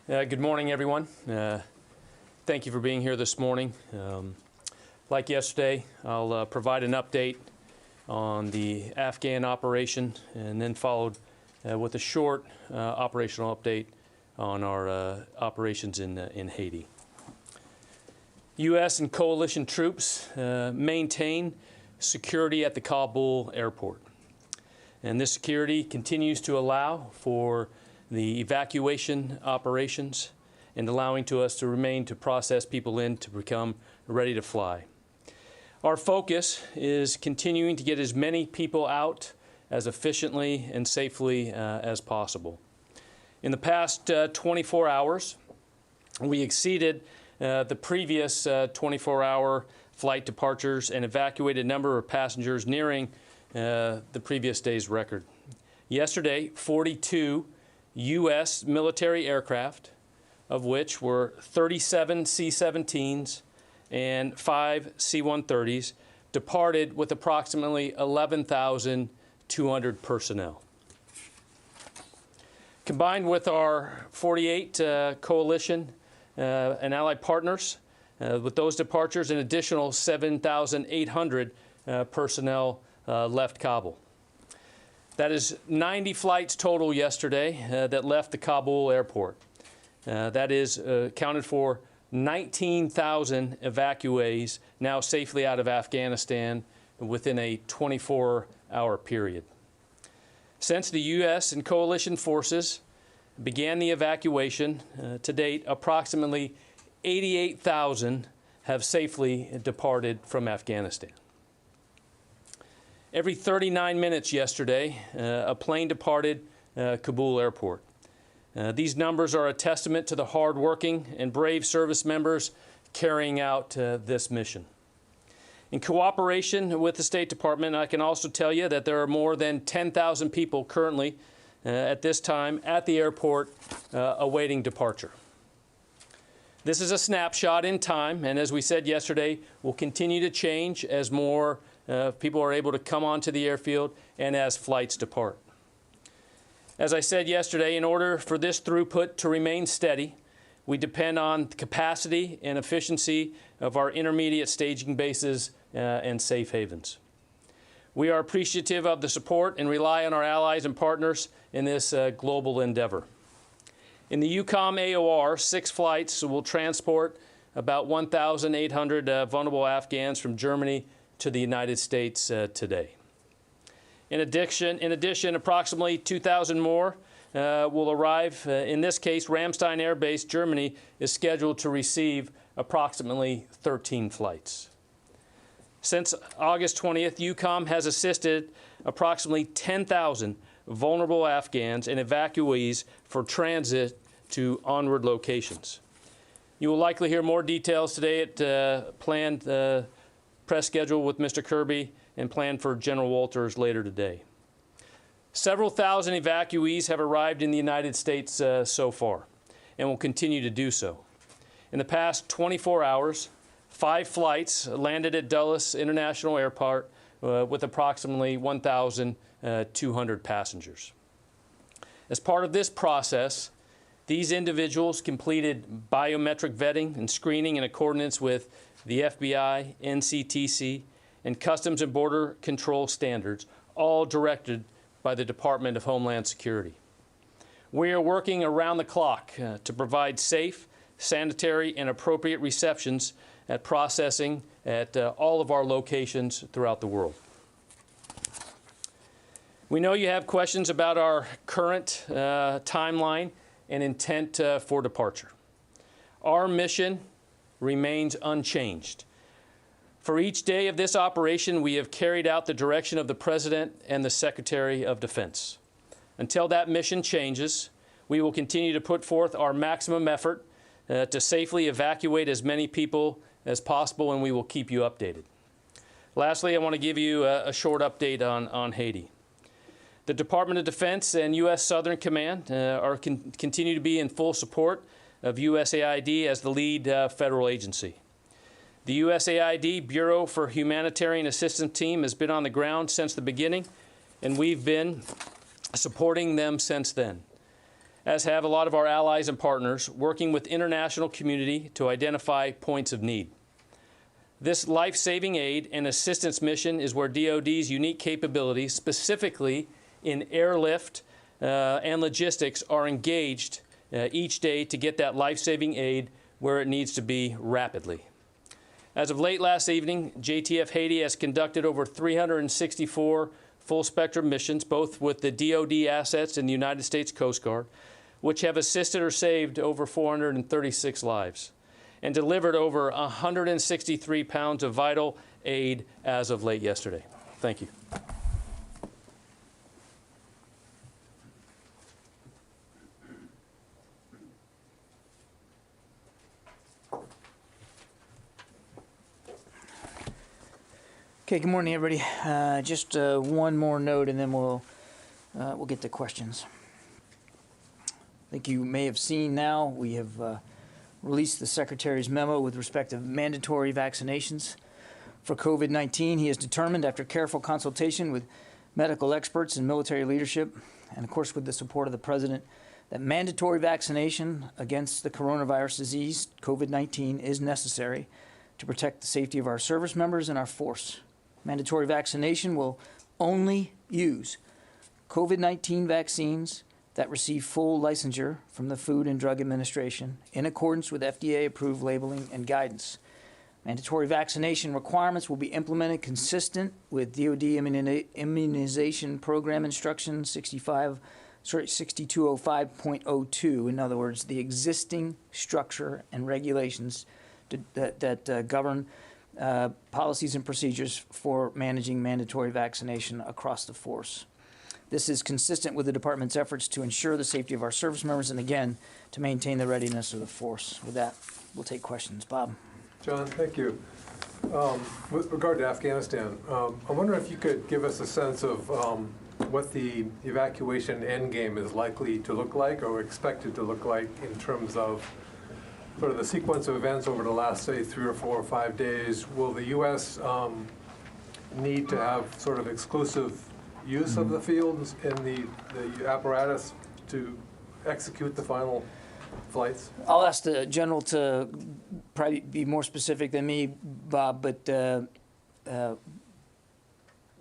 Good morning, everyone. Thank you for being here this morning. Like yesterday, I'll provide an update on the Afghan operation and then followed with a short operational update on our operations in Haiti. U.S. and coalition troops maintain security at the Kabul airport. And this security continues to allow for the evacuation operations and allowing us to remain to process people in to become ready to fly. Our focus is continuing to get as many people out as efficiently and safely as possible. In the past 24 hours, we exceeded the previous 24-hour flight departures and evacuated a number of passengers nearing the previous day's record. Yesterday, 42 U.S. military aircraft, of which were 37 C-17s and 5 C-130s, departed with approximately 11,200 personnel. Combined with our 48 coalition and allied partners, with those departures, an additional 7,800 personnel left Kabul. That is 90 flights total yesterday that left the Kabul airport. That is accounted for 19,000 evacuees now safely out of Afghanistan within a 24-hour period. Since the U.S. and coalition forces began the evacuation, to date, approximately 88,000 have safely departed from Afghanistan. Every 39 minutes yesterday, a plane departed Kabul airport. These numbers are a testament to the hard-working and brave service members carrying out this mission. In cooperation with the State Department, I can also tell you that there are more than 10,000 people currently at this time at the airport awaiting departure. This is a snapshot in time, and as we said yesterday, will continue to change as more people are able to come onto the airfield and as flights depart. As I said yesterday, in order for this throughput to remain steady, we depend on the capacity and efficiency of our intermediate staging bases and safe havens. We are appreciative of the support and rely on our allies and partners in this global endeavor. In the UCOM AOR, 6 flights will transport about 1,800 vulnerable Afghans from Germany to the United States today. In addition, approximately 2,000 more will arrive. In this case, Ramstein Air Base, Germany, is scheduled to receive approximately 13 flights. Since August 20th, UCOM has assisted approximately 10,000 vulnerable Afghans and evacuees for transit to onward locations. You will likely hear more details today at planned press schedule with Mr. Kirby and planned for General Walters later today. Several thousand evacuees have arrived in the United States so far and will continue to do so. In the past 24 hours, 5 flights landed at Dulles International Airport with approximately 1,200 passengers. As part of this process, these individuals completed biometric vetting and screening in accordance with the FBI, NCTC, and Customs and Border Control standards, all directed by the Department of Homeland Security. We are working around the clock to provide safe, sanitary, and appropriate receptions at processing at all of our locations throughout the world. We know you have questions about our current timeline and intent for departure. Our mission remains unchanged. For each day of this operation, we have carried out the direction of the President and the Secretary of Defense. Until that mission changes, we will continue to put forth our maximum effort to safely evacuate as many people as possible, and we will keep you updated. Lastly, I want to give you a short update on Haiti. The Department of Defense and U.S. Southern Command continue to be in full support of USAID as the lead federal agency. The USAID Bureau for Humanitarian Assistance team has been on the ground since the beginning, and we've been supporting them since then. as have a lot of our allies and partners, working with international community to identify points of need. This life-saving aid and assistance mission is where DoD's unique capabilities, specifically in airlift and logistics, are engaged each day to get that life-saving aid where it needs to be rapidly. As of late last evening, JTF Haiti has conducted over 364 full-spectrum missions, both with the DoD assets and the United States Coast Guard, which have assisted or saved over 436 lives and delivered over 163 pounds of vital aid as of late yesterday. Thank you. Okay, good morning, everybody. Just one more note, and then we'll get to questions. I think you may have seen now we have released the Secretary's memo with respect to mandatory vaccinations for COVID-19. He has determined, after careful consultation with medical experts and military leadership, and of course with the support of the President, that mandatory vaccination against the coronavirus disease, COVID-19, is necessary to protect the safety of our service members and our force. Mandatory vaccination will only use COVID-19 vaccines that receive full licensure from the Food and Drug Administration in accordance with FDA-approved labeling and guidance. Mandatory vaccination requirements will be implemented consistent with DoD Immunization Program Instruction 6205.02. In other words, the existing structure and regulations that govern policies and procedures for managing mandatory vaccination across the force. This is consistent with the Department's efforts to ensure the safety of our service members and, again, to maintain the readiness of the force. With that, we'll take questions. Bob. John, thank you. With regard to Afghanistan, I wonder if you could give us a sense of what the evacuation endgame is likely to look like or expected to look like in terms of sort of the sequence of events over the last, say, 3 or 4 or 5 days. Will the U.S. Need to have sort of exclusive use of the fields and the apparatus to execute the final flights? I'll ask the General to probably be more specific than me, Bob, but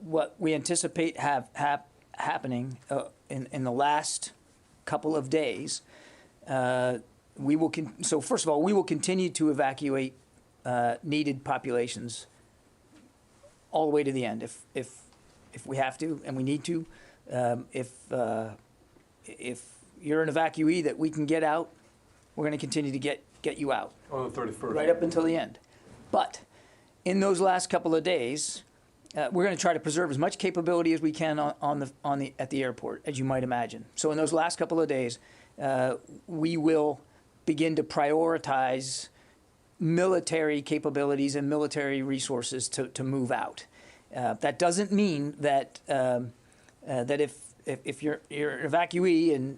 what we anticipate happening in the last couple of days, we will so first of all, we will continue to evacuate needed populations all the way to the end if we have to and we need to. If you're an evacuee that we can get out, we're going to continue to get you out. On the 31st. Right up until the end. But in those last couple of days, we're going to try to preserve as much capability as we can at the airport, as you might imagine. So in those last couple of days, we will begin to prioritize military capabilities and military resources to move out. That doesn't mean that that if you're an evacuee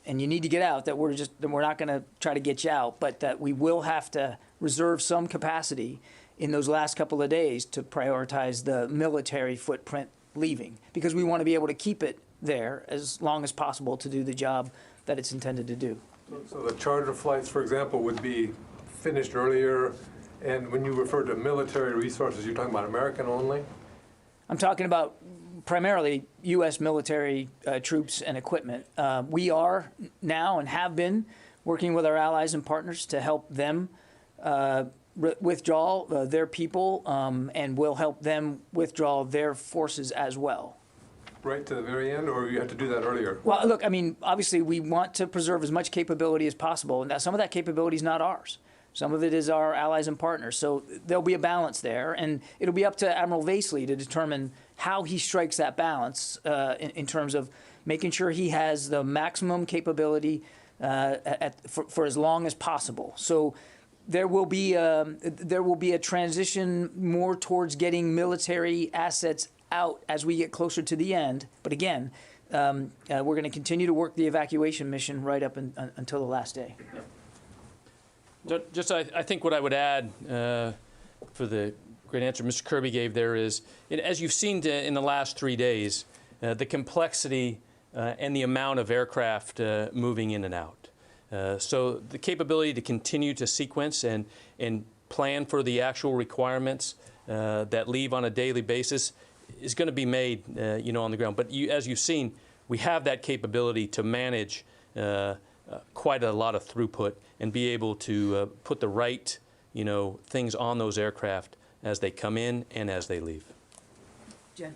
and you need to get out, that we're not going to try to get you out, but that we will have to reserve some capacity in those last couple of days to prioritize the military footprint leaving, because we want to be able to keep it there as long as possible to do the job that it's intended to do. So the charter flights, for example, would be finished earlier, and when you refer to military resources, you're talking about American only? I'm talking about primarily U.S. military troops and equipment. We are now and have been working with our allies and partners to help them withdraw their people, and will help them withdraw their forces as well. Right to the very end, or you have to do that earlier? Well, look, I mean, obviously we want to preserve as much capability as possible, and some of that capability is not ours. Some of it is our allies and partners. So there'll be a balance there, and it'll be up to Admiral Vasely to determine how he strikes that balance in terms of making sure he has the maximum capability for as long as possible. So there will be a transition more towards getting military assets out as we get closer to the end. But again, we're going to continue to work the evacuation mission right up until the last day. Just, I think what I would add for the great answer Mr. Kirby gave there is, as you've seen in the last 3 days, the complexity and the amount of aircraft moving in and out. So the capability to continue to sequence and plan for the actual requirements that leave on a daily basis is going to be made, on the ground. But as you've seen, we have that capability to manage quite a lot of throughput and be able to put the right, things on those aircraft as they come in and as they leave. Jen?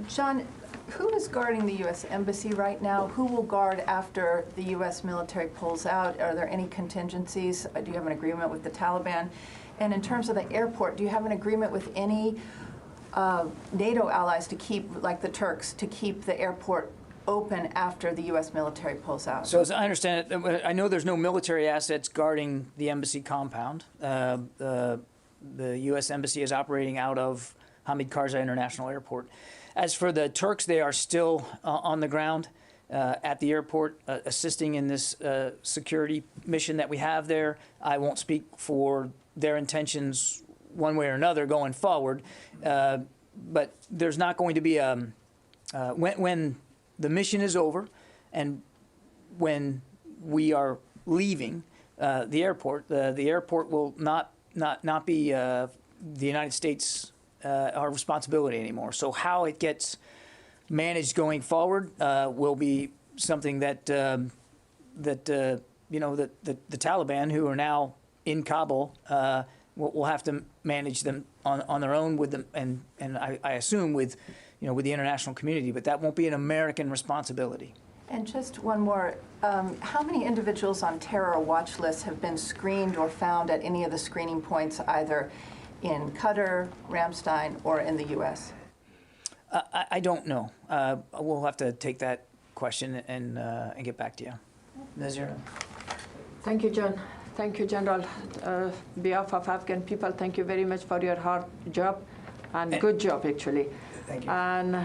John, who is guarding the U.S. Embassy right now? Who will guard after the U.S. military pulls out? Are there any contingencies? Do you have an agreement with the Taliban? And in terms of the airport, do you have an agreement with any NATO allies to keep, like the Turks, to keep the airport open after the U.S. military pulls out? So as I understand it, I know there's no military assets guarding the embassy compound. The U.S. Embassy is operating out of Hamid Karzai International Airport. As for the Turks, they are still on the ground at the airport, assisting in this security mission that we have there. I won't speak for their intentions one way or another going forward, but there's not going to be when the mission is over and when we are leaving the airport will not be the United States our responsibility anymore. So how it gets managed going forward will be something that the Taliban, who are now in Kabul, will have to manage them on their own with them, and I assume with the international community. But that won't be an American responsibility. And just one more. How many individuals on terror watch lists have been screened or found at any of the screening points, either in Qatar, Ramstein, or in the U.S.? I don't know. We'll have to take that question and get back to you. Nazira. Thank you, John. Thank you, General. On behalf of Afghan people, thank you very much for your hard job and good job, actually. Thank you. And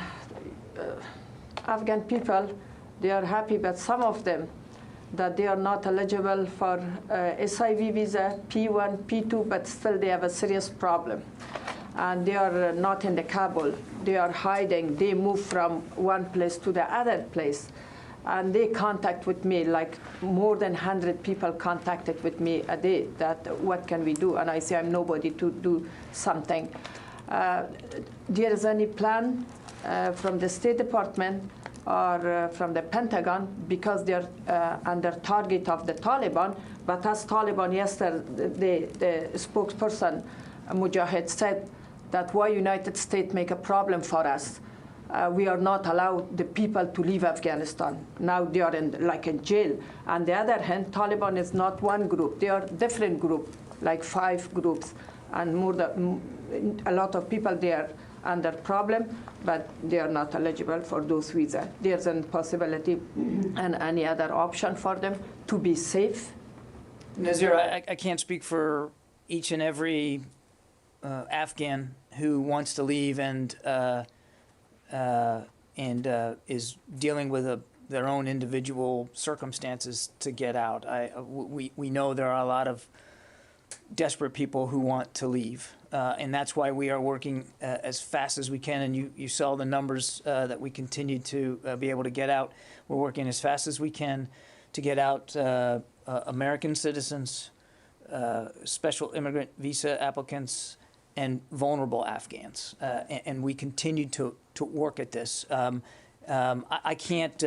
Afghan people, they are happy, but some of them, that they are not eligible for SIV visa, P1, P2, but still they have a serious problem. And they are not in the Kabul. They are hiding. They move from one place to the other place. And they contact with me, like more than 100 people contacted with me a day, that what can we do? And I say, I'm nobody to do something. There is any plan from the State Department or from the Pentagon, because they're under target of the Taliban. But as Taliban yesterday, the spokesperson, Mujahid, said that why United States make a problem for us. We are not allowed the people to leave Afghanistan. Now they are in jail. On the other hand, Taliban is not one group. They are different groups, like 5 groups. And a lot of people there under problem, but they are not eligible for those visas. There's a possibility and any other option for them to be safe. Nazir, I can't speak for each and every Afghan who wants to leave and is dealing with their own individual circumstances to get out. We know there are a lot of desperate people who want to leave, and that's why we are working as fast as we can. And you saw the numbers that we continue to be able to get out. We're working as fast as we can to get out American citizens, special immigrant visa applicants, and vulnerable Afghans. And we continue to work at this. I can't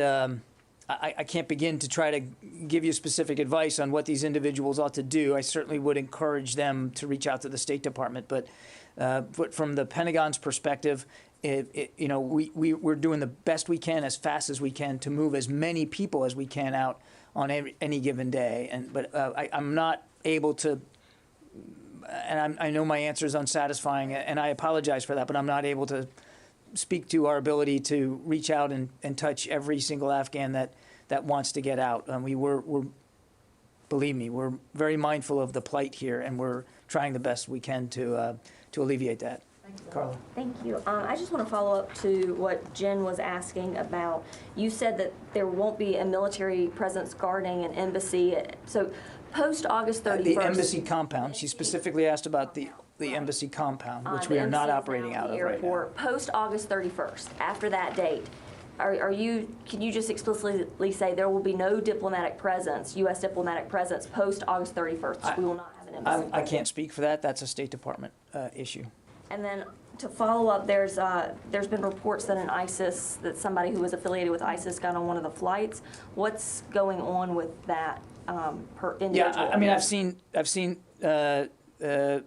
begin to try to give you specific advice on what these individuals ought to do. I certainly would encourage them to reach out to the State Department. But from the Pentagon's perspective, we're doing the best we can as fast as we can to move as many people as we can out on any given day. But I'm not able to, and I know my answer is unsatisfying, and I apologize for that, but I'm not able to speak to our ability to reach out and touch every single Afghan that wants to get out. Believe me, we're very mindful of the plight here, and we're trying the best we can to alleviate that. Thank you. Carla. Thank you. I just want to follow up to what Jen was asking about. You said that there won't be a military presence guarding an embassy. So post August 31st. The embassy compound. She specifically asked about the embassy compound, which we are not operating out of right now. Post August 31st, after that date, can you just explicitly say there will be no diplomatic presence, U.S. diplomatic presence post August 31st? We will not have an embassy. I can't speak for that. That's a State Department issue. And then to follow up, there's been reports that that somebody who was affiliated with ISIS got on one of the flights. What's going on with that individual? Yeah, I mean, I've seen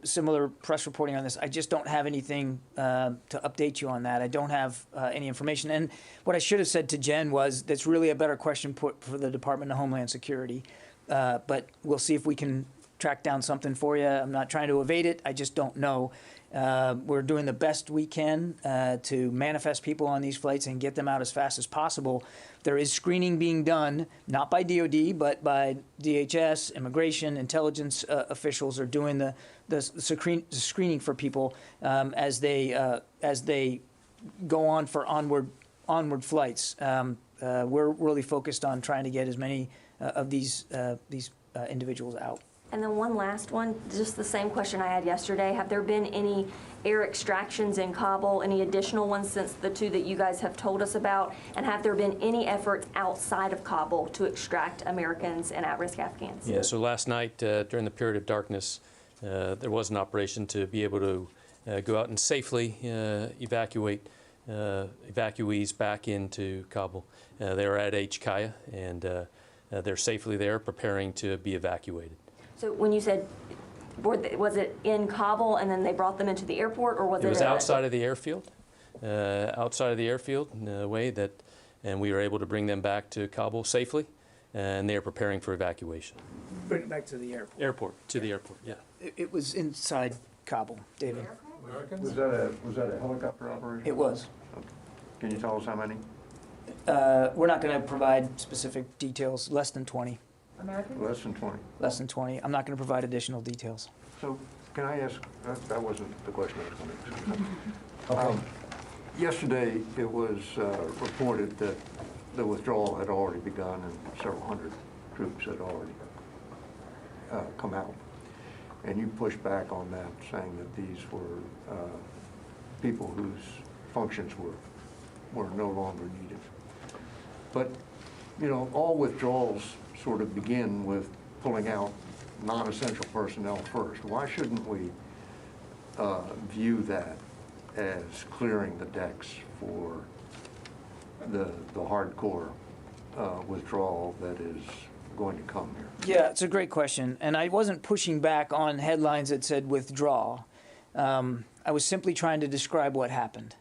similar press reporting on this. I just don't have anything to update you on that. I don't have any information. And what I should have said to Jen was that's really a better question put for the Department of Homeland Security. But we'll see if we can track down something for you. I'm not trying to evade it. I just don't know. We're doing the best we can to manifest people on these flights and get them out as fast as possible. There is screening being done, not by DOD, but by DHS, immigration, intelligence officials are doing the screening for people as they go on for onward flights. We're really focused on trying to get as many of these individuals out. And then one last one, just the same question I had yesterday. Have there been any air extractions in Kabul, any additional ones since the two that you guys have told us about? And have there been any efforts outside of Kabul to extract Americans and at-risk Afghans? Yeah, so last night during the period of darkness, there was an operation to be able to go out and safely evacuate evacuees back into Kabul. They are at Kaya, and they're safely there preparing to be evacuated. So when you said, was it in Kabul and then they brought them into the airport, or was it? It was outside of the airfield, in a way that, and we were able to bring them back to Kabul safely, and they are preparing for evacuation. Bring it back to the airport. To the airport, yeah. It was inside Kabul, David. Was that a helicopter operation? It was. Can you tell us how many? We're not going to provide specific details. Less than 20. American? Less than 20. Less than 20. I'm not going to provide additional details. So can I ask, that wasn't the question I was going to ask. Yesterday, it was reported that the withdrawal had already begun and several hundred troops had already come out. And you pushed back on that, saying that these were people whose functions were no longer needed. But, you know, all withdrawals sort of begin with pulling out non-essential personnel first. Why shouldn't we view that as clearing the decks for the hardcore withdrawal that is going to come here? Yeah, it's a great question. And I wasn't pushing back on headlines that said withdraw. I was simply trying to describe what happened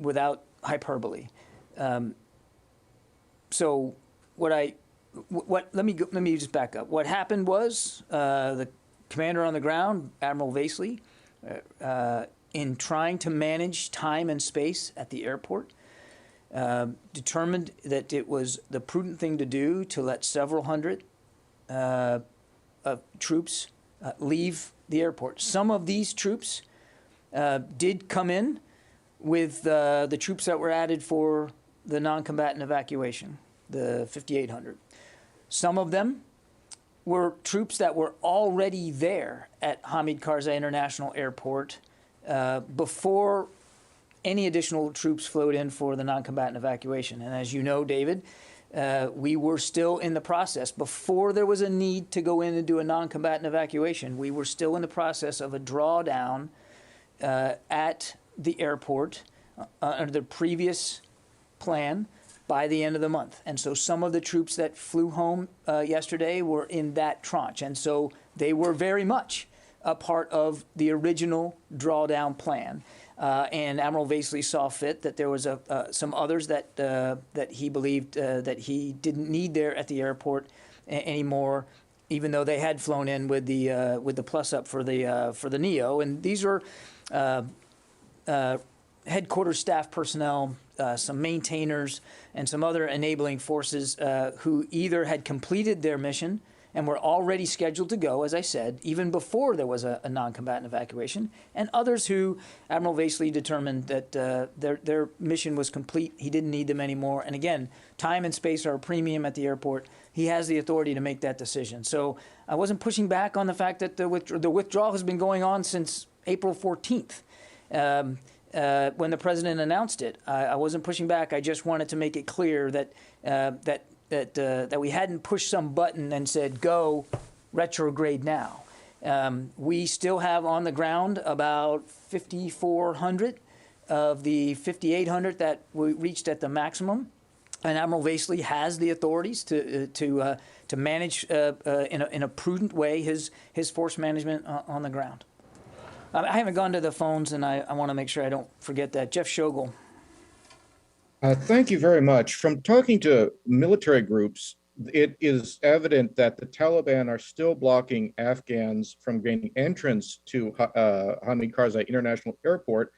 without hyperbole. So let me just back up. What happened was the commander on the ground, Admiral Vasely, in trying to manage time and space at the airport, determined that it was the prudent thing to do to let several hundred troops leave the airport. Some of these troops did come in with the troops that were added for the non-combatant evacuation, the 5,800. Some of them were troops that were already there at Hamid Karzai International Airport before any additional troops flowed in for the non-combatant evacuation. And as you know, David, we were still in the process. Before there was a need to go in and do a non-combatant evacuation, we were still in the process of a drawdown at the airport under the previous plan by the end of the month. And so some of the troops that flew home yesterday were in that tranche. And so they were very much a part of the original drawdown plan. And Admiral Vasely saw fit that there was some others that he believed that he didn't need there at the airport anymore, even though they had flown in with the plus up for the NEO. And these are headquarters staff personnel, some maintainers, and some other enabling forces who either had completed their mission and were already scheduled to go, as I said, even before there was a non-combatant evacuation, and others who Admiral Vasely determined that their mission was complete. He didn't need them anymore. And again, time and space are a premium at the airport. He has the authority to make that decision. So I wasn't pushing back on the fact that the withdrawal has been going on since April 14th. when the president announced it. I wasn't pushing back. I just wanted to make it clear that that we hadn't pushed some button and said, go retrograde now. We still have on the ground about 5,400 of the 5,800 that we reached at the maximum. And Admiral Vasely has the authorities to manage in a prudent way his force management on the ground. I haven't gone to the phones, and I want to make sure I don't forget that. Jeff Shogel. Thank you very much. From talking to military groups, it is evident that the Taliban are still blocking Afghans from gaining entrance to Hamid Karzai International Airport.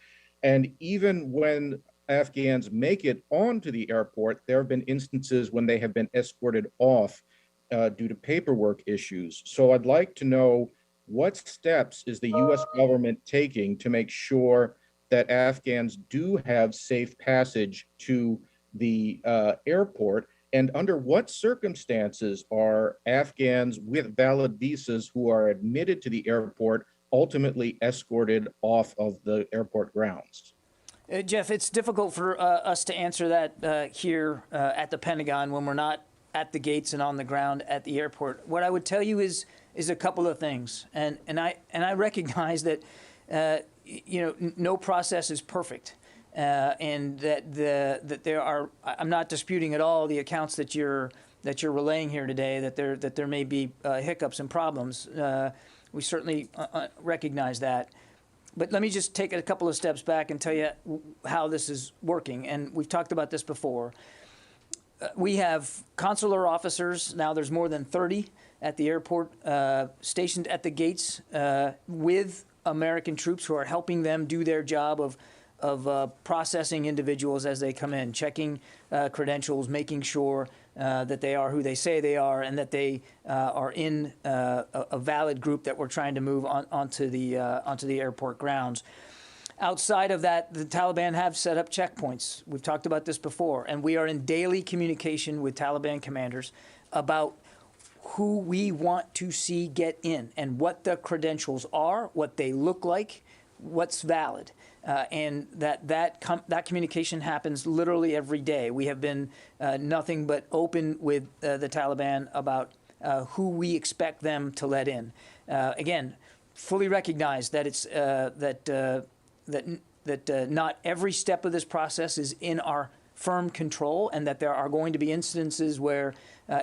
And even when Afghans make it onto the airport, there have been instances when they have been escorted off due to paperwork issues. So I'd like to know, what steps is the U.S. government taking to make sure that Afghans do have safe passage to the airport? And under what circumstances are Afghans with valid visas who are admitted to the airport ultimately escorted off of the airport grounds? Jeff, it's difficult for us to answer that here at the Pentagon when we're not at the gates and on the ground at the airport. What I would tell you is a couple of things, and I recognize that no process is perfect, and that there are. I'm not disputing at all the accounts that you're relaying here today. That there may be hiccups and problems. We certainly recognize that. But let me just take a couple of steps back and tell you how this is working. And we've talked about this before. We have consular officers. Now there's more than 30 at the airport stationed at the gates with American troops who are helping them do their job of processing individuals as they come in, checking credentials, making sure that they are who they say they are, and that they are in a valid group that we're trying to move onto the airport grounds. Outside of that, the Taliban have set up checkpoints. We've talked about this before, and we are in daily communication with Taliban commanders about who we want to see get in and what the credentials are, what they look like, what's valid. And that communication happens literally every day. We have been nothing but open with the Taliban about who we expect them to let in. Again, fully recognize that it's that not every step of this process is in our firm control, and that there are going to be instances where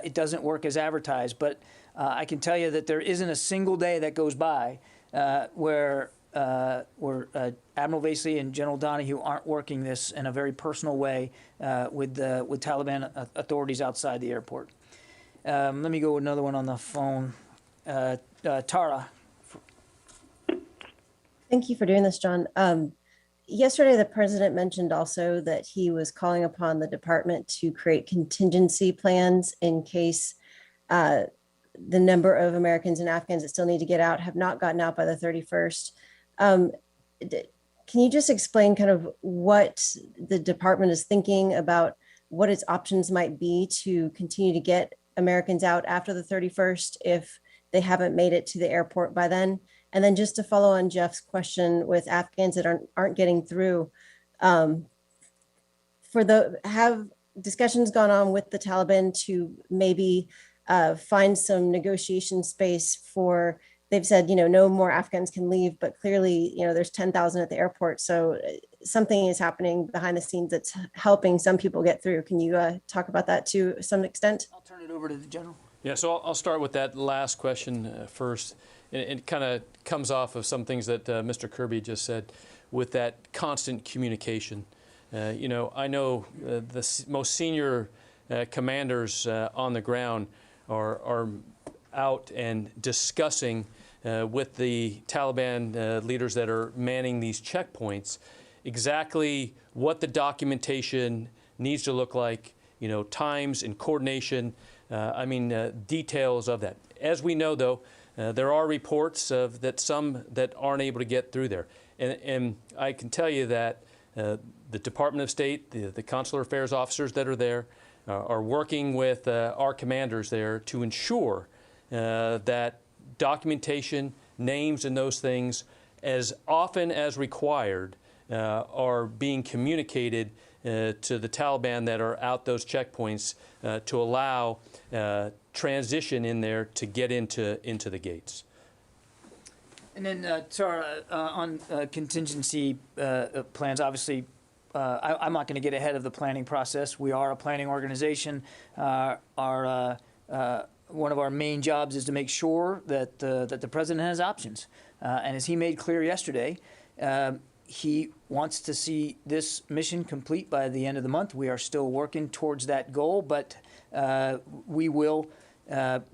it doesn't work as advertised. But I can tell you that there isn't a single day that goes by where Admiral Vasely and General Donahue aren't working this in a very personal way with Taliban authorities outside the airport. Let me go with another one on the phone. Tara. Thank you for doing this, John. Yesterday, the president mentioned also that he was calling upon the department to create contingency plans in case the number of Americans and Afghans that still need to get out have not gotten out by the 31st. Can you just explain kind of what the department is thinking about what its options might be to continue to get Americans out after the 31st if they haven't made it to the airport by then? And then just to follow on Jeff's question with Afghans that aren't getting through, have discussions gone on with the Taliban to maybe find some negotiation space for, they've said, no more Afghans can leave, but clearly, there's 10,000 at the airport. So something is happening behind the scenes that's helping some people get through. Can you talk about that to some extent? I'll turn it over to the general. Yeah, so I'll start with that last question first. It kind of comes off of some things that Mr. Kirby just said with that constant communication. I know the most senior commanders on the ground are out and discussing with the Taliban leaders that are manning these checkpoints exactly what the documentation needs to look like, times and coordination, details of that. As we know, though, there are reports of that some that aren't able to get through there. And I can tell you that the Department of State, the consular affairs officers that are there, are working with our commanders there to ensure that documentation, names, and those things, as often as required, are being communicated to the Taliban that are out those checkpoints to allow transition in there to get into the gates. And then, Tara, on contingency plans, obviously, I'm not going to get ahead of the planning process. We are a planning organization. One of our main jobs is to make sure that the president has options. And as he made clear yesterday, he wants to see this mission complete by the end of the month. We are still working towards that goal, but we will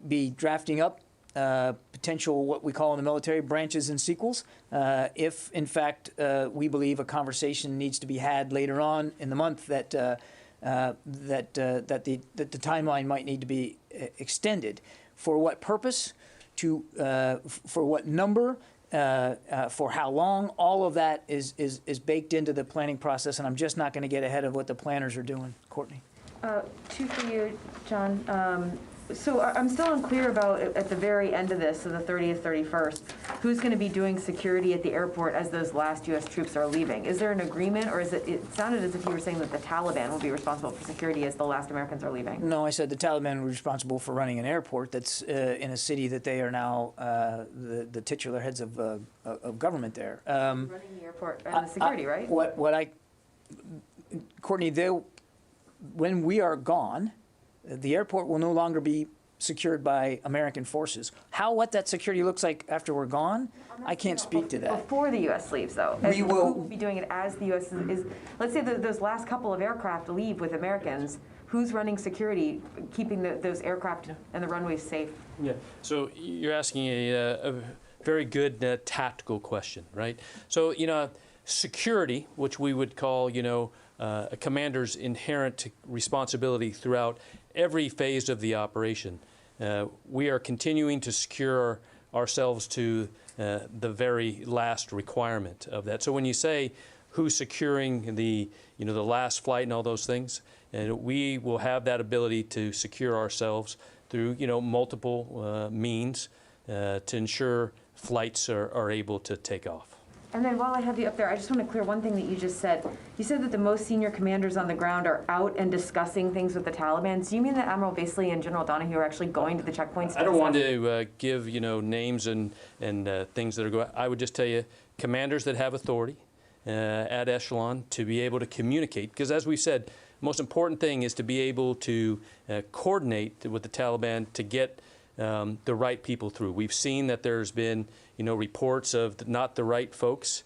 be drafting up potential, what we call in the military, branches and sequels, if in fact we believe a conversation needs to be had later on in the month that the timeline might need to be extended. For what purpose? For what number? For how long? All of that is baked into the planning process, and I'm just not going to get ahead of what the planners are doing. Courtney. Two for you, John. So I'm still unclear about, at the very end of this, so the 30th, 31st, who's going to be doing security at the airport as those last U.S. troops are leaving? Is there an agreement, or it sounded as if you were saying that the Taliban will be responsible for security as the last Americans are leaving? No, I said the Taliban were responsible for running an airport that's in a city that they are now the titular heads of government there. Running the airport and the security, right? Courtney, when we are gone, the airport will no longer be secured by American forces. What that security looks like after we're gone, I can't speak to that. Before the U.S. leaves, though, we will who will be doing it as the U.S. is. Let's say those last couple of aircraft leave with Americans. Who's running security, keeping those aircraft and the runways safe? Yeah. So you're asking a very good tactical question, right? So security, which we would call a commander's inherent responsibility throughout every phase of the operation. We are continuing to secure ourselves to the very last requirement of that. So when you say who's securing the last flight and all those things, we will have that ability to secure ourselves through multiple means to ensure flights are able to take off. And then while I have you up there, I just want to clear one thing that you just said. You said that the most senior commanders on the ground are out and discussing things with the Taliban. Do you mean that Admiral Baseley and General Donahue are actually going to the checkpoints? I don't want to give names and things that are going. I would just tell you commanders that have authority at echelon to be able to communicate. Because as we said, most important thing is to be able to coordinate with the Taliban to get the right people through. We've seen that there's been reports of not the right folks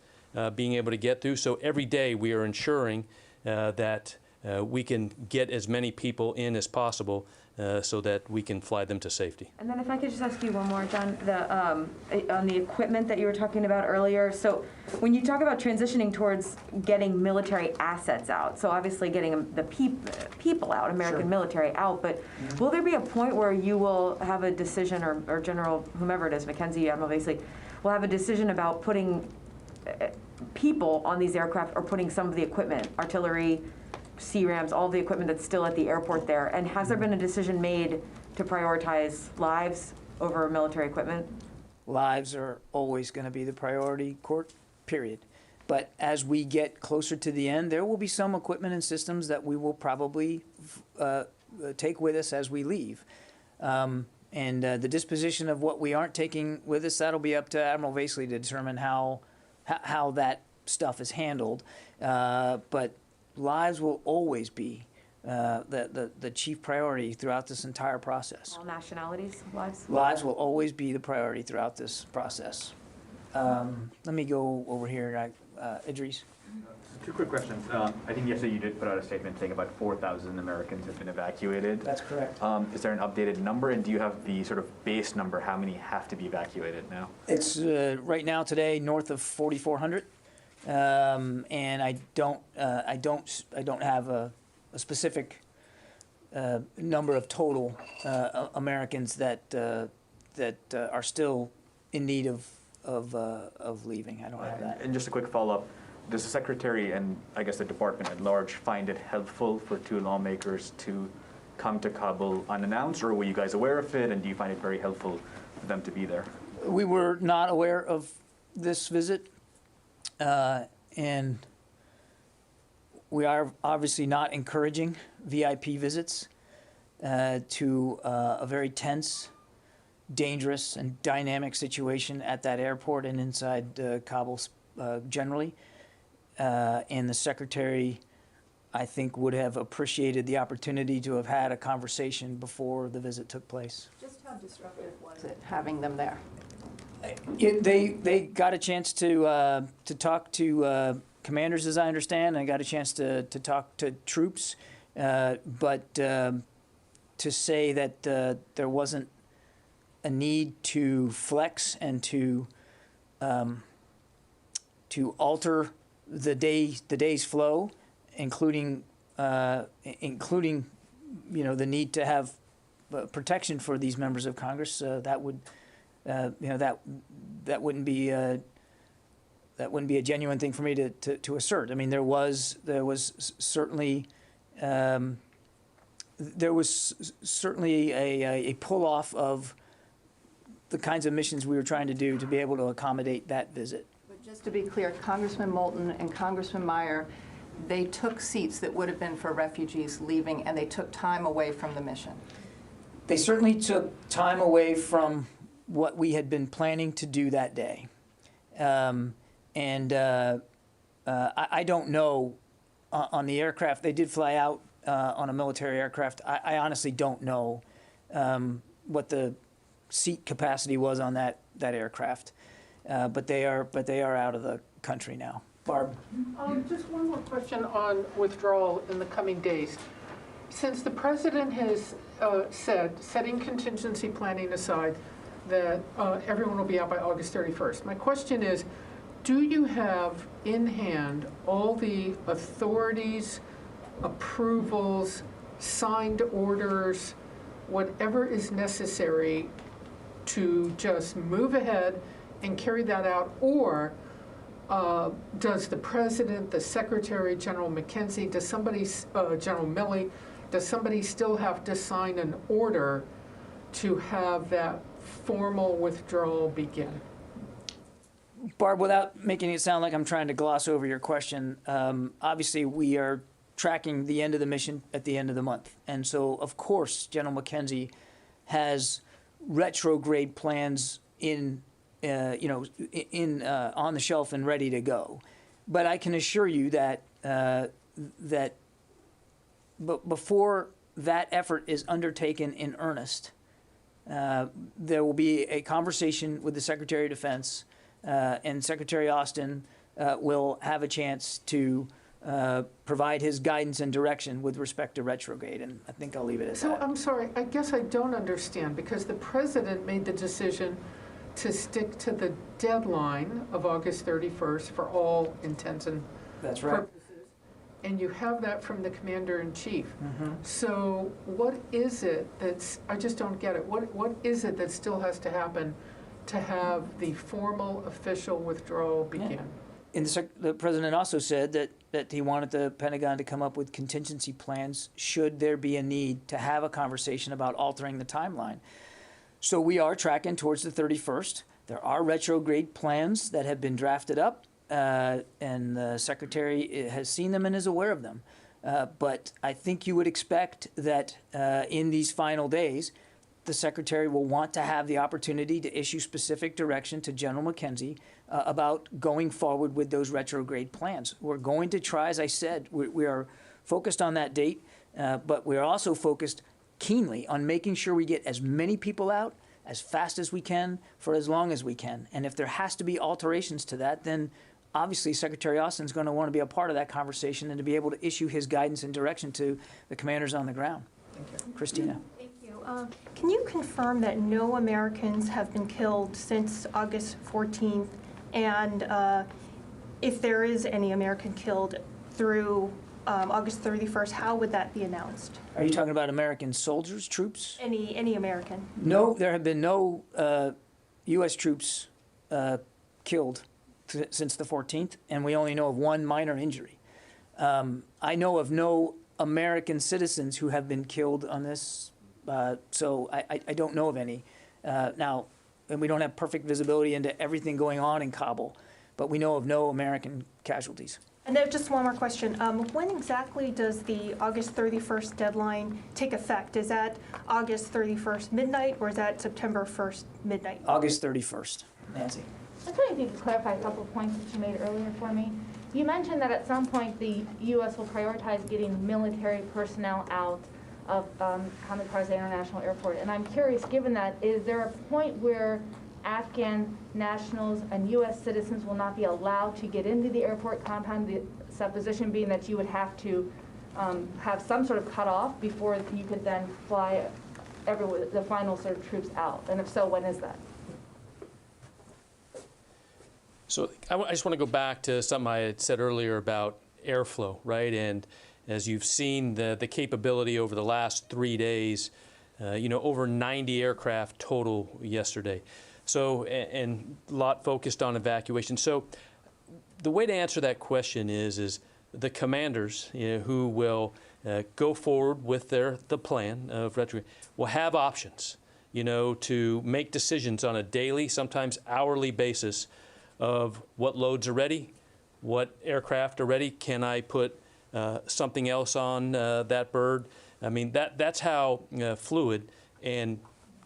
being able to get through. So every day we are ensuring that we can get as many people in as possible so that we can fly them to safety. And then if I could just ask you one more, John, on the equipment that you were talking about earlier. So when you talk about transitioning towards getting military assets out, so obviously getting the people out, American military out, but will there be a point where you will have a decision, or General, whomever it is, McKenzie, Admiral Baseley, will have a decision about putting people on these aircraft or putting some of the equipment, artillery, CRAMs, all the equipment that's still at the airport there? And has there been a decision made to prioritize lives over military equipment? Lives are always going to be the priority, period. But as we get closer to the end, there will be some equipment and systems that we will probably take with us as we leave. And the disposition of what we aren't taking with us, that'll be up to Admiral Baseley to determine how that stuff is handled. But lives will always be the chief priority throughout this entire process. All nationalities' lives? Lives will always be the priority throughout this process. Let me go over here, Idris. Two quick questions. I think yesterday you did put out a statement saying about 4,000 Americans have been evacuated. That's correct. Is there an updated number, and do you have the sort of base number, how many have to be evacuated now? It's right now today north of 4,400. And I don't have a specific number of total Americans that are still in need of leaving. I don't have that. And just a quick follow-up: does the Secretary and I guess the Department at large find it helpful for two lawmakers to come to Kabul unannounced, or were you guys aware of it, and do you find it very helpful for them to be there? We were not aware of this visit. And we are obviously not encouraging VIP visits to a very tense, dangerous, and dynamic situation at that airport and inside Kabul generally. And the Secretary, I think, would have appreciated the opportunity to have had a conversation before the visit took place. Just how disruptive was it having them there? They got a chance to talk to commanders, as I understand. I got a chance to talk to troops, but to say that there wasn't a need to flex and to alter the day's flow, including the need to have protection for these members of Congress, that would that wouldn't be a genuine thing for me to assert. I mean, there was certainly a pull off of the kinds of missions we were trying to do to be able to accommodate that visit. But just to be clear, Congressman Moulton and Congressman Meyer, they took seats that would have been for refugees leaving, and they took time away from the mission. They certainly took time away from what we had been planning to do that day. I don't know on the aircraft. They did fly out on a military aircraft. I honestly don't know what the seat capacity was on that aircraft, but they are out of the country now. Barb. Just one more question on withdrawal in the coming days. Since the president has said, setting contingency planning aside, that everyone will be out by August 31st. My question is, do you have in hand all the authorities, approvals, signed orders, whatever is necessary to just move ahead and carry that out? Or does the president, the secretary, General McKenzie, does somebody, General Milley, does somebody still have to sign an order to have that formal withdrawal begin? Barb, without making it sound like I'm trying to gloss over your question, obviously we are tracking the end of the mission at the end of the month. And so, of course, General McKenzie has retrograde plans on the shelf and ready to go. But I can assure you that before that effort is undertaken in earnest, there will be a conversation with the Secretary of Defense, and Secretary Austin will have a chance to provide his guidance and direction with respect to retrograde, and I think I'll leave it at that. So I'm sorry, I guess I don't understand, because the president made the decision to stick to the deadline of August 31st for all intents and That's right. purposes. And you have that from the commander-in-chief. Mm-hmm. So what is it that's, I just don't get it, what is it that still has to happen to have the formal official withdrawal begin? Yeah. And the president also said that he wanted the Pentagon to come up with contingency plans should there be a need to have a conversation about altering the timeline. So we are tracking towards the 31st. There are retrograde plans that have been drafted up, and the Secretary has seen them and is aware of them. But I think you would expect that in these final days, the Secretary will want to have the opportunity to issue specific direction to General McKenzie about going forward with those retrograde plans. We're going to try, as I said, we are focused on that date, but we are also focused keenly on making sure we get as many people out as fast as we can for as long as we can. And if there has to be alterations to that, then obviously Secretary Austin's going to want to be a part of that conversation and to be able to issue his guidance and direction to the commanders on the ground. Thank you. Christina. Thank you. Can you confirm that no Americans have been killed since August 14th? And if there is any American killed through August 31st, how would that be announced? Are you talking about American soldiers, troops? Any American? No, there have been no U.S. troops killed since the 14th, and we only know of one minor injury. I know of no American citizens who have been killed on this, so I don't know of any. Now, and we don't have perfect visibility into everything going on in Kabul, but we know of no American casualties. And then just one more question. When exactly does the August 31st deadline take effect? Is that August 31st midnight, or is that September 1st midnight? August 31st. Nancy. I was wondering if you could clarify a couple of points that you made earlier for me. You mentioned that at some point the U.S. will prioritize getting military personnel out of Hamid Karzai International Airport. And I'm curious, given that, is there a point where Afghan nationals and U.S. citizens will not be allowed to get into the airport compound, the supposition being that you would have to have some sort of cutoff before you could then fly the final sort of troops out? And if so, when is that? So I just want to go back to something I had said earlier about airflow, right? And as you've seen the capability over the last 3 days, over 90 aircraft total yesterday. So, and a lot focused on evacuation. So the way to answer that question is the commanders who will go forward with the plan of retrograde will have options, to make decisions on a daily, sometimes hourly basis of what loads are ready, what aircraft are ready, can I put something else on that bird? I mean, that's how fluid and,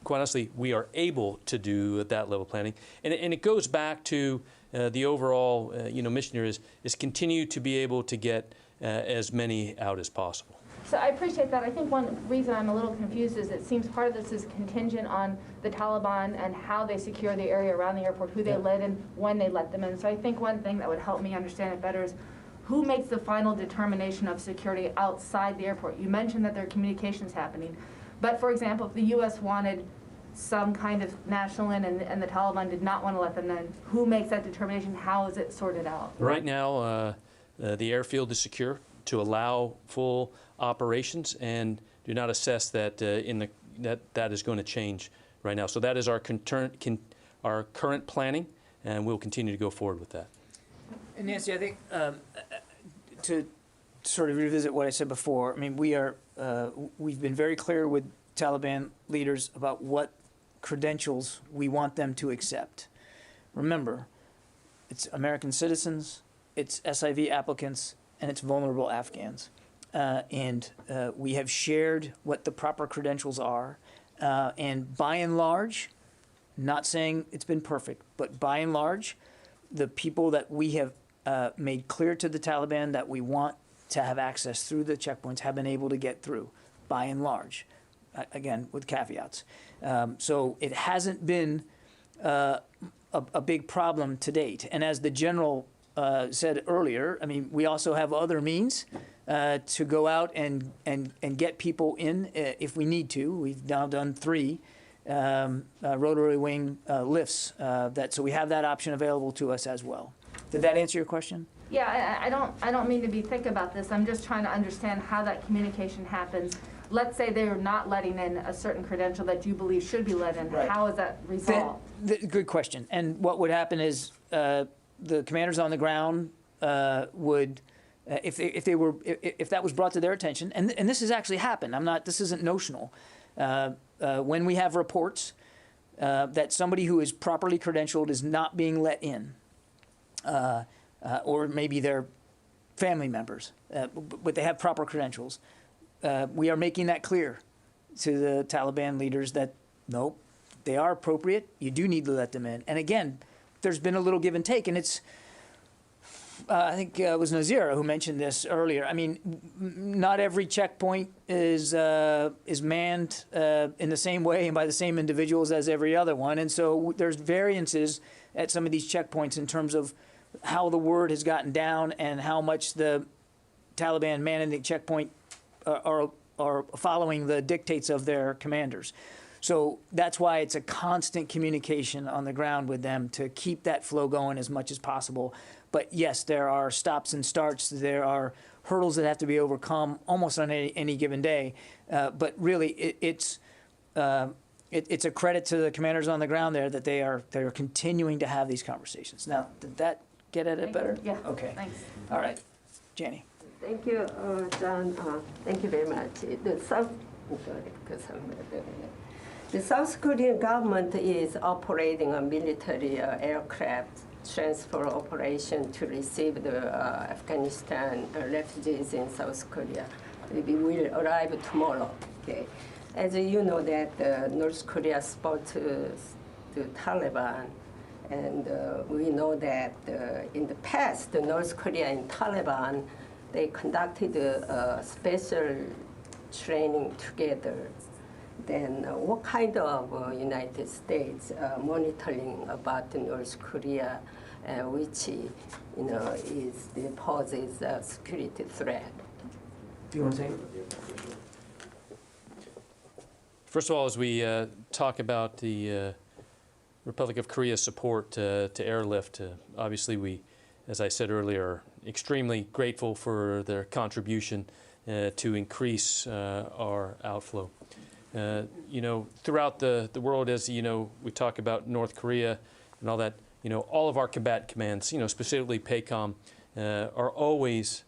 quite honestly, we are able to do that level of planning. And it goes back to the overall, mission here is continue to be able to get as many out as possible. So I appreciate that. I think one reason I'm a little confused is it seems part of this is contingent on the Taliban and how they secure the area around the airport, who they let in, when they let them in. So I think one thing that would help me understand it better is who makes the final determination of security outside the airport? You mentioned that there are communications happening. But for example, if the U.S. wanted some kind of national in and the Taliban did not want to let them in, who makes that determination? How is it sorted out? Right now, the airfield is secure to allow full operations, and do not assess that that is going to change right now. So that is our current planning, and we'll continue to go forward with that. And Nancy, I think to sort of revisit what I said before, I mean, we've been very clear with Taliban leaders about what credentials we want them to accept. Remember, it's American citizens, it's SIV applicants, and it's vulnerable Afghans. And we have shared what the proper credentials are. And by and large, not saying it's been perfect, but by and large, the people that we have made clear to the Taliban that we want to have access through the checkpoints have been able to get through, by and large, again, with caveats. So it hasn't been a big problem to date. And as the general said earlier, I mean, we also have other means to go out and get people in if we need to. We've now done 3 rotary wing lifts, so we have that option available to us as well. Did that answer your question? Yeah, I don't mean to be thick about this. I'm just trying to understand how that communication happens. Let's say they're not letting in a certain credential that you believe should be let in. Right. How is that resolved? Good question. And what would happen is the commanders on the ground would, if that was brought to their attention, and this has actually happened. This isn't notional. When we have reports that somebody who is properly credentialed is not being let in, or maybe they're family members, but they have proper credentials, we are making that clear to the Taliban leaders that, nope, they are appropriate. You do need to let them in. And again, there's been a little give and take, and it's, I think it was Nazira who mentioned this earlier. I mean, not every checkpoint is manned in the same way and by the same individuals as every other one, and so there's variances at some of these checkpoints in terms of how the word has gotten down and how much the Taliban manning the checkpoint are following the dictates of their commanders. So that's why it's a constant communication on the ground with them to keep that flow going as much as possible. But yes, there are stops and starts. There are hurdles that have to be overcome almost on any given day. But really, it's a credit to the commanders on the ground there that they're continuing to have these conversations. Now, did that get at it better? Yeah. Okay. Thanks. All right, Jenny. Thank you, John. Thank you very much. The South Korean government is operating a military aircraft transfer operation to receive the Afghanistan refugees in South Korea. We will arrive tomorrow. Okay. As you know that North Korea supports the Taliban, and we know that in the past, North Korea and Taliban, they conducted a special training together. Then what kind of United States monitoring about North Korea, which poses a security threat? Do you want to take it? First of all, as we talk about the Republic of Korea's support to airlift, obviously we, as I said earlier, are extremely grateful for their contribution to increase our outflow. Throughout the world, as we talk about North Korea and all that, all of our combatant commands, specifically PACOM, are always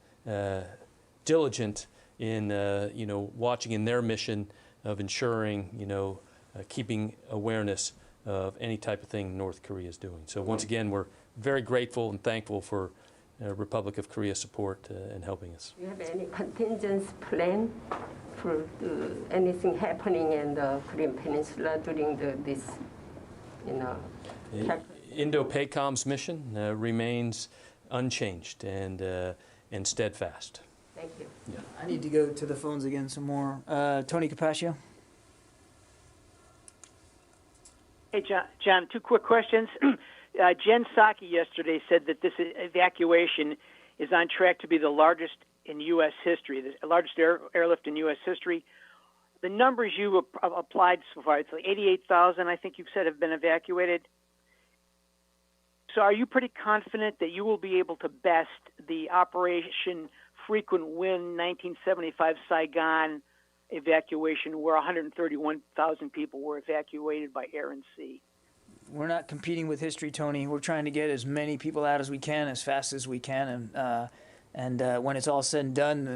diligent in, watching in their mission of ensuring, keeping awareness of any type of thing North Korea is doing. So once again, we're very grateful and thankful for Republic of Korea's support and helping us. Do you have any contingency plan for anything happening in the Korean Peninsula during this, Indo-PACOM's mission remains unchanged and steadfast. Thank you. Yeah. I need to go to the phones again some more. Tony Capaccio. Hey, John, two quick questions. Jen Psaki yesterday said that this evacuation is on track to be the largest in U.S. history, the largest airlift in U.S. history. The numbers you applied so far, it's like 88,000, I think you've said, have been evacuated. So are you pretty confident that you will be able to best the Operation Frequent Win 1975 Saigon evacuation, where 131,000 people were evacuated by air and sea? We're not competing with history, Tony. We're trying to get as many people out as we can, as fast as we can, and when it's all said and done,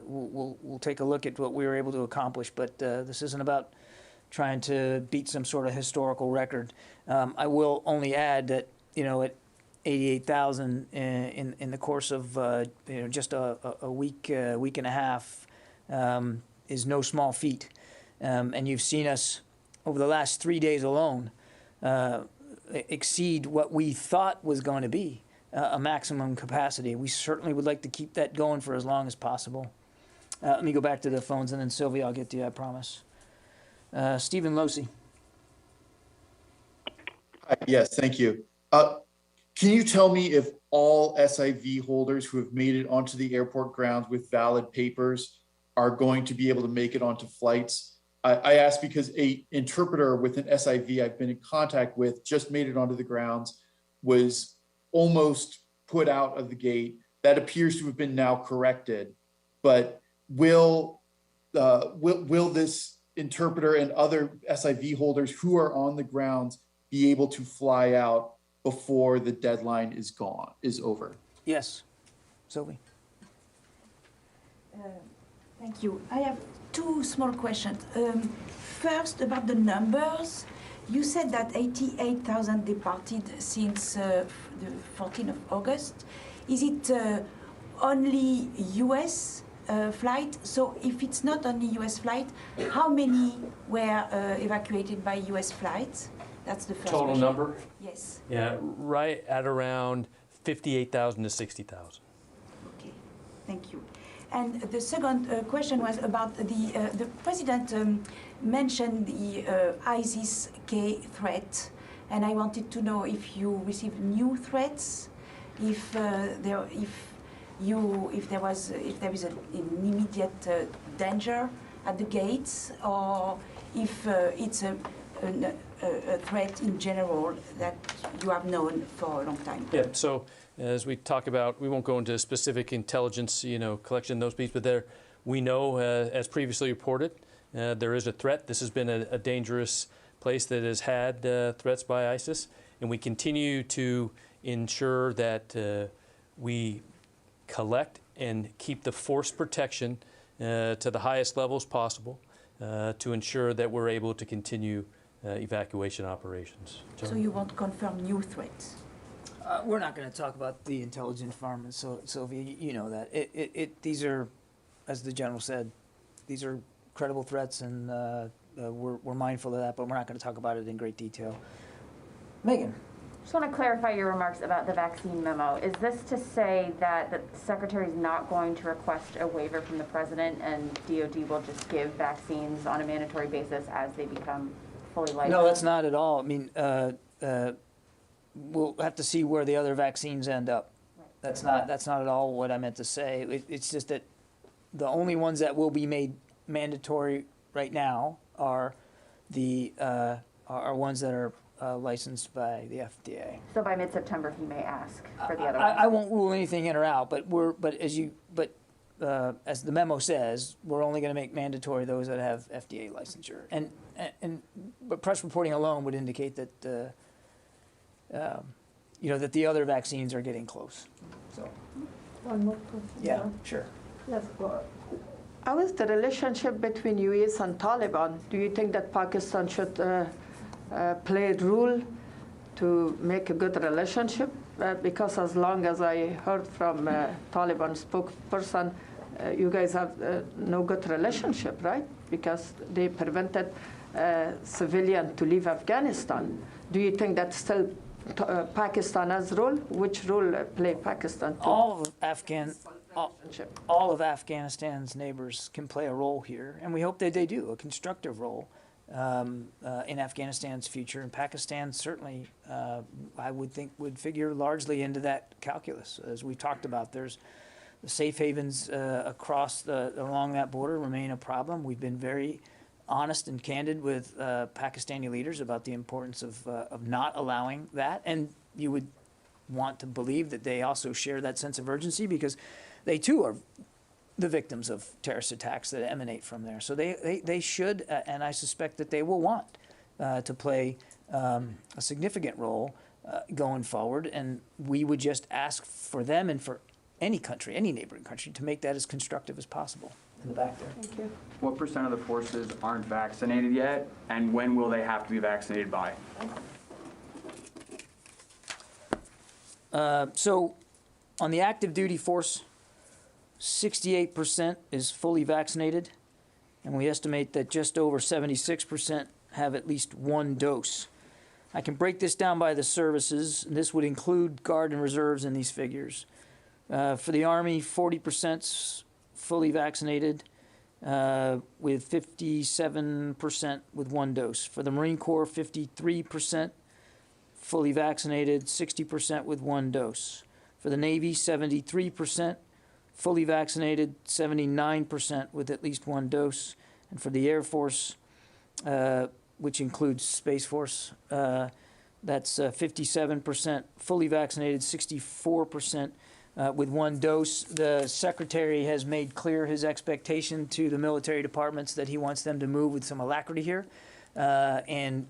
we'll take a look at what we were able to accomplish. But this isn't about trying to beat some sort of historical record. I will only add that at 88,000 in the course of just a week and a half is no small feat, and you've seen us over the last 3 days alone exceed what we thought was going to be a maximum capacity. We certainly would like to keep that going for as long as possible. Let me go back to the phones, and then Sylvia, I'll get to you, I promise. Stephen Losey. Yes, thank you. Can you tell me if all SIV holders who have made it onto the airport grounds with valid papers are going to be able to make it onto flights? I ask because an interpreter with an SIV I've been in contact with just made it onto the grounds, was almost put out of the gate. That appears to have been now corrected. But will this interpreter and other SIV holders who are on the grounds be able to fly out before the deadline is over? Yes. Sylvie. Thank you. I have two small questions. First, about the numbers. You said that 88,000 departed since the 14th of August. Is it only U.S. flight? So if it's not only U.S. flight, how many were evacuated by U.S. flights? That's the first Total question. number? Yes. Yeah, right at around 58,000 to 60,000. Okay, thank you. And the second question was about the president mentioned the ISIS-K threat, and I wanted to know if you received new threats, if there is an immediate danger at the gates, or if it's a threat in general that you have known for a long time. Yeah, so as we talk about, we won't go into specific intelligence, collection those pieces, but there, we know, as previously reported, there is a threat. This has been a dangerous place that has had threats by ISIS, and we continue to ensure that we collect and keep the force protection to the highest levels possible to ensure that we're able to continue evacuation operations. So you won't confirm new threats? We're not going to talk about the intelligence environment, so Sylvia, you know that. These are, as the general said, these are credible threats, and we're mindful of that, but we're not going to talk about it in great detail. Megan. Just want to clarify your remarks about the vaccine memo. Is this to say that the Secretary is not going to request a waiver from the President and DOD will just give vaccines on a mandatory basis as they become fully licensed? No, that's not at all. I mean, we'll have to see where the other vaccines end up. That's not at all what I meant to say. It's just that the only ones that will be made mandatory right now are the ones that are licensed by the FDA. So by mid-September, he may ask for the other ones. I won't rule anything in or out, but as the memo says, we're only going to make mandatory those that have FDA licensure. But press reporting alone would indicate that that the other vaccines are getting close. So. One more question. Yeah, sure. Yes. How is the relationship between US and Taliban? Do you think that Pakistan should play a role to make a good relationship? Because as long as I heard from Taliban spokesperson, you guys have no good relationship, right? Because they prevented civilians to leave Afghanistan. Do you think that's still Pakistan has role? Which role play Pakistan? All of Afghanistan's neighbors can play a role here, and we hope that they do, a constructive role in Afghanistan's future. And Pakistan certainly, I would think, would figure largely into that calculus. As we talked about, there's the safe havens along that border remain a problem. We've been very honest and candid with Pakistani leaders about the importance of not allowing that. And you would want to believe that they also share that sense of urgency, because they too are the victims of terrorist attacks that emanate from there. So they should, and I suspect that they will want to play a significant role going forward. And we would just ask for them and for any country, any neighboring country, to make that as constructive as possible. In the back there. Thank you. What % of the forces aren't vaccinated yet, and when will they have to be vaccinated by? So on the active duty force, 68% is fully vaccinated, and we estimate that just over 76% have at least one dose. I can break this down by the services, and this would include Guard and Reserves in these figures. For the Army, 40% fully vaccinated, with 57% with one dose. For the Marine Corps, 53% fully vaccinated, 60% with one dose. For the Navy, 73% fully vaccinated, 79% with at least one dose. And for the Air Force, which includes Space Force, that's 57% fully vaccinated, 64% with one dose. The Secretary has made clear his expectation to the military departments that he wants them to move with some alacrity here and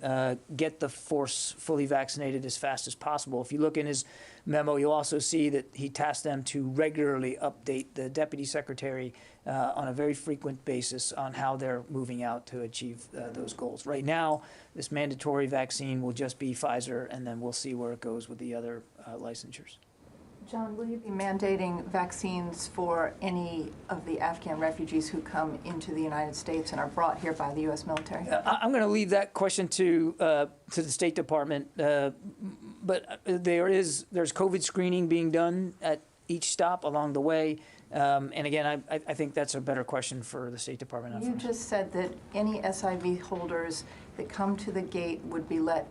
get the force fully vaccinated as fast as possible. If you look in his memo, you'll also see that he tasked them to regularly update the Deputy Secretary on a very frequent basis on how they're moving out to achieve those goals. Right now, this mandatory vaccine will just be Pfizer, and then we'll see where it goes with the other licensures. John, will you be mandating vaccines for any of the Afghan refugees who come into the United States and are brought here by the U.S. military? I'm going to leave that question to the State Department, but there's COVID screening being done at each stop along the way. And again, I think that's a better question for the State Department. You just said that any SIV holders that come to the gate would be let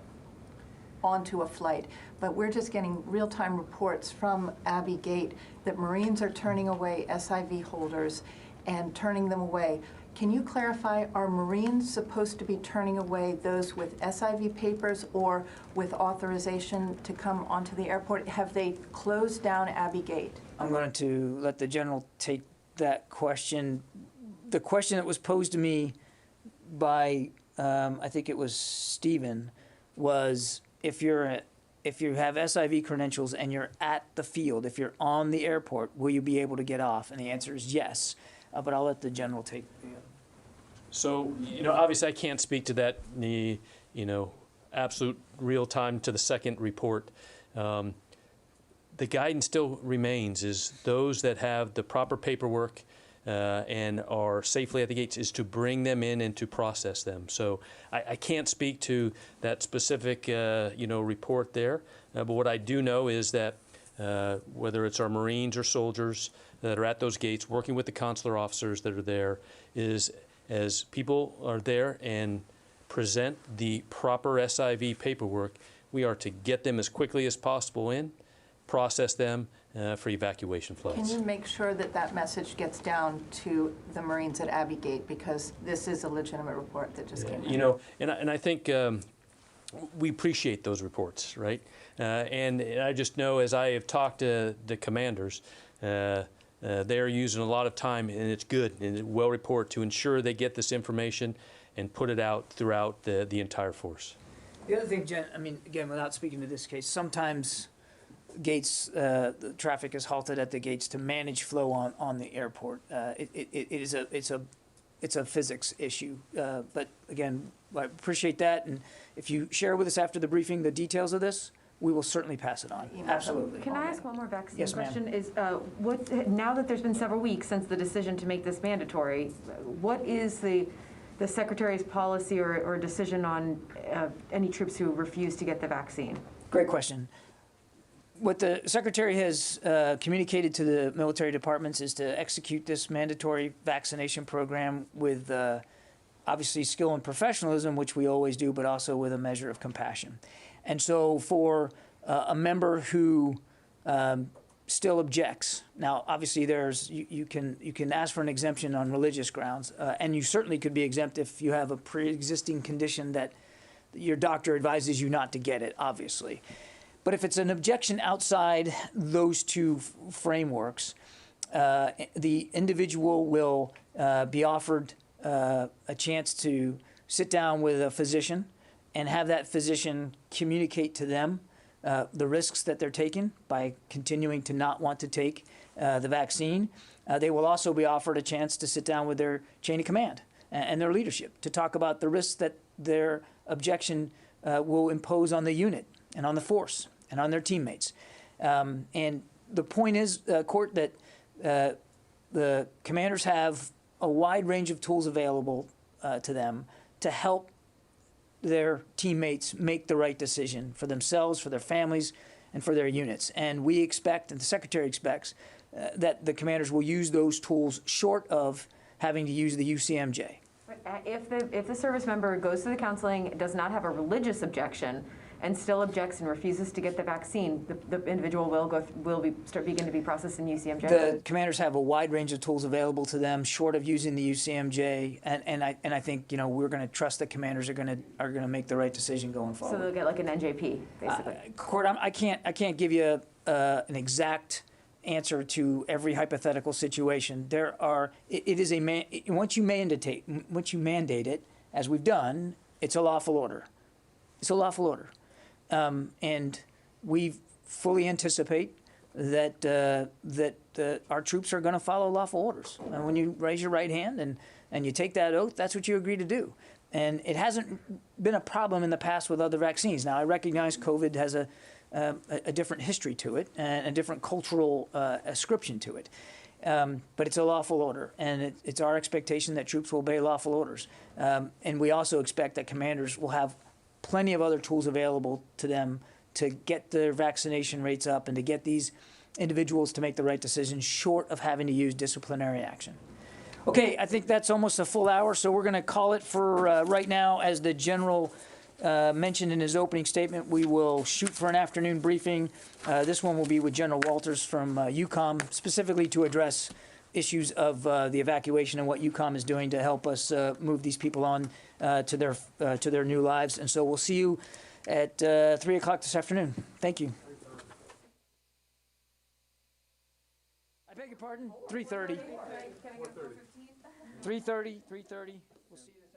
onto a flight, but we're just getting real-time reports from Abbey Gate that Marines are turning away SIV holders and turning them away. Can you clarify, are Marines supposed to be turning away those with SIV papers or with authorization to come onto the airport? Have they closed down Abbey Gate? I'm going to let the General take that question. The question that was posed to me by, I think it was Stephen, was if you have SIV credentials and you're at the field, if you're on the airport, will you be able to get off? And the answer is yes, but I'll let the General take the So, obviously I can't speak to that, absolute real time to the second report. the guidance still remains is those that have the proper paperwork and are safely at the gates is to bring them in and to process them. So I can't speak to that specific report there, but what I do know is that whether it's our Marines or soldiers that are at those gates working with the consular officers that are there, is as people are there and present the proper SIV paperwork, we are to get them as quickly as possible in, process them for evacuation flights. Can you make sure that that message gets down to the Marines at Abbey Gate, because this is a legitimate report that just came out? You know, and I think we appreciate those reports, right? And I just know, as I have talked to the commanders, they are using a lot of time, and it's good and well report to ensure they get this information and put it out throughout the entire force. The other thing, Jen, I mean, again, without speaking to this case, sometimes gates, the traffic is halted at the gates to manage flow on the airport. It's a physics issue, but again, I appreciate that, and if you share with us after the briefing the details of this, we will certainly pass it on. Absolutely. Can I ask one more vaccine Yes, ma'am. question? Is now that there's been several weeks since the decision to make this mandatory, what is the Secretary's policy or decision on any troops who refuse to get the vaccine? Great question. What the Secretary has communicated to the military departments is to execute this mandatory vaccination program with obviously skill and professionalism, which we always do, but also with a measure of compassion. And so for a member who still objects, now obviously you can ask for an exemption on religious grounds, and you certainly could be exempt if you have a pre-existing condition that your doctor advises you not to get it, obviously. But if it's an objection outside those two frameworks, the individual will be offered a chance to sit down with a physician and have that physician communicate to them the risks that they're taking by continuing to not want to take the vaccine. They will also be offered a chance to sit down with their chain of command and their leadership to talk about the risks that their objection will impose on the unit and on the force and on their teammates. And the point is, Court, that the commanders have a wide range of tools available to them to help their teammates make the right decision for themselves, for their families, and for their units. And we expect, and the Secretary expects, that the commanders will use those tools short of having to use the UCMJ. If the service member goes to the counseling, does not have a religious objection, and still objects and refuses to get the vaccine, the individual will begin to be processed in UCMJ? The commanders have a wide range of tools available to them, short of using the UCMJ, and I think we're going to trust that commanders are going to make the right decision going forward. So they'll get like an NJP, basically. Court, I can't give you an exact answer to every hypothetical situation. Once you mandate it, as we've done, it's a lawful order. It's a lawful order. And we fully anticipate that our troops are going to follow lawful orders. And when you raise your right hand and you take that oath, that's what you agree to do. And it hasn't been a problem in the past with other vaccines. Now, I recognize COVID has a different history to it and a different cultural ascription to it. But it's a lawful order, and it's our expectation that troops will obey lawful orders. And we also expect that commanders will have plenty of other tools available to them to get their vaccination rates up and to get these individuals to make the right decision short of having to use disciplinary action. Okay, I think that's almost a full hour, so we're going to call it for right now. As the general mentioned in his opening statement, we will shoot for an afternoon briefing. This one will be with General Walters from UCOM, specifically to address issues of the evacuation and what UCOM is doing to help us move these people on to their new lives. And so we'll see you at 3 o'clock this afternoon. Thank you. I beg your pardon? 3:30. 3:30. 3:30. We'll see you.